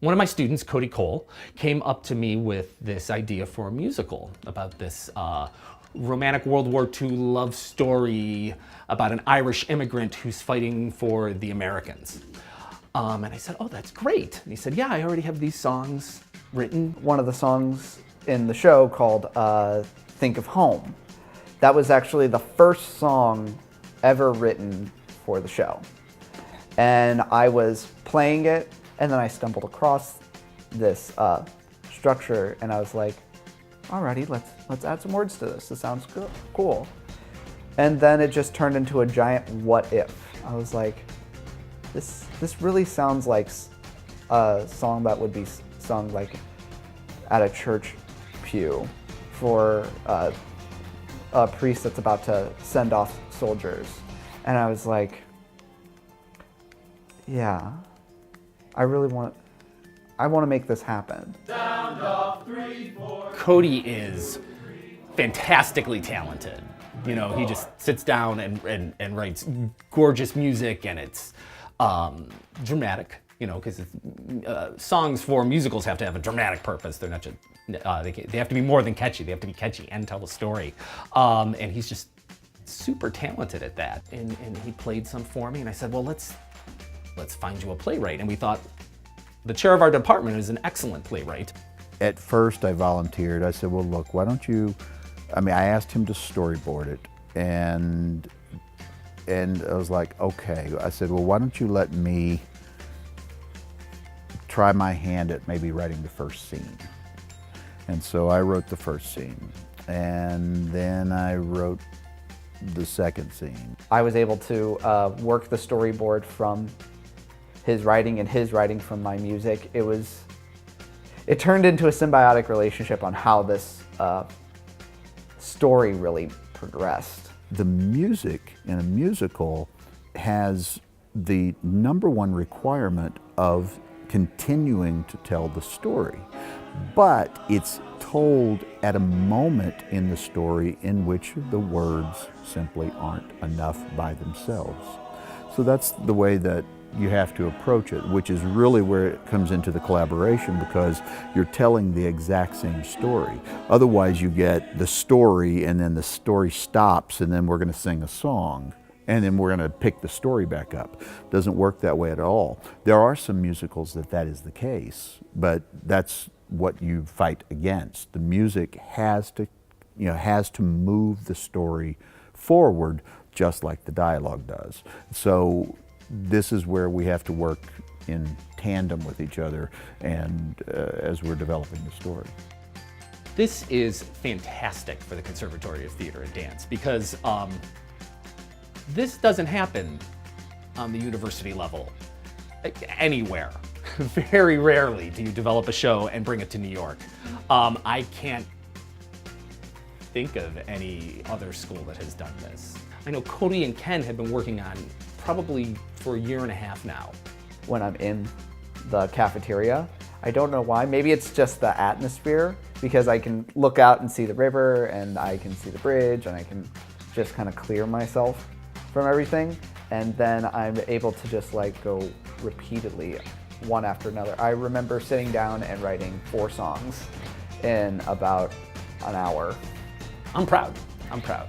One of my students, Cody Cole, came up to me with this idea for a musical about this romantic World War II love story about an Irish immigrant who's fighting for the Americans. And I said, oh, that's great. And he said, yeah, I already have these songs written. One of the songs in the show called Think of Home. That was actually the first song ever written for the show. And I was playing it, and then I stumbled across this structure, and I was like, alrighty, let's add some words to this. This sounds cool. And then it just turned into a giant what if. I was like, this really sounds like a song that would be sung like at a church pew for a priest that's about to send off soldiers. And I was like, yeah, I want to make this happen. Sound off, 3, 4. Cody is fantastically talented. You know, he just sits down and writes gorgeous music, and it's dramatic, you know, because songs for musicals have to have a dramatic purpose. They're not just, they have to be more than catchy. They have to be catchy and tell a story. And he's just super talented at that. And he played some for me, and I said, well, let's find you a playwright. And we thought the chair of our department is an excellent playwright. At first I volunteered. I said, well, look, why don't you, I asked him to storyboard it, and I was like, okay. I said, well, why don't you let me try my hand at maybe writing the first scene. And so I wrote the first scene, and then I wrote the second scene. I was able to work the storyboard from his writing and his writing from my music. It turned into a symbiotic relationship on how this story really progressed. The music in a musical has the #1 requirement of continuing to tell the story, but it's told at a moment in the story in which the words simply aren't enough by themselves. So that's the way that you have to approach it, which is really where it comes into the collaboration, because you're telling the exact same story. Otherwise you get the story and then the story stops and then we're going to sing a song and then we're going to pick the story back up. Doesn't work that way at all. There are some musicals that is the case, but that's what you fight against. The music has to move the story forward just like the dialogue does. So this is where we have to work in tandem with each other and as we're developing the story. This is fantastic for the Conservatory of Theater and Dance because this doesn't happen on the university level anywhere. Very rarely do you develop a show and bring it to New York. I can't think of any other school that has done this. I know Cody and Ken have been working on probably for 1.5 years now. When I'm in the cafeteria, I don't know why, maybe it's just the atmosphere, because I can look out and see the river and I can see the bridge and I can just kind of clear myself from everything, and then I'm able to just like go repeatedly one after another. I remember sitting down and writing 4 songs in about an hour. I'm proud. I'm proud.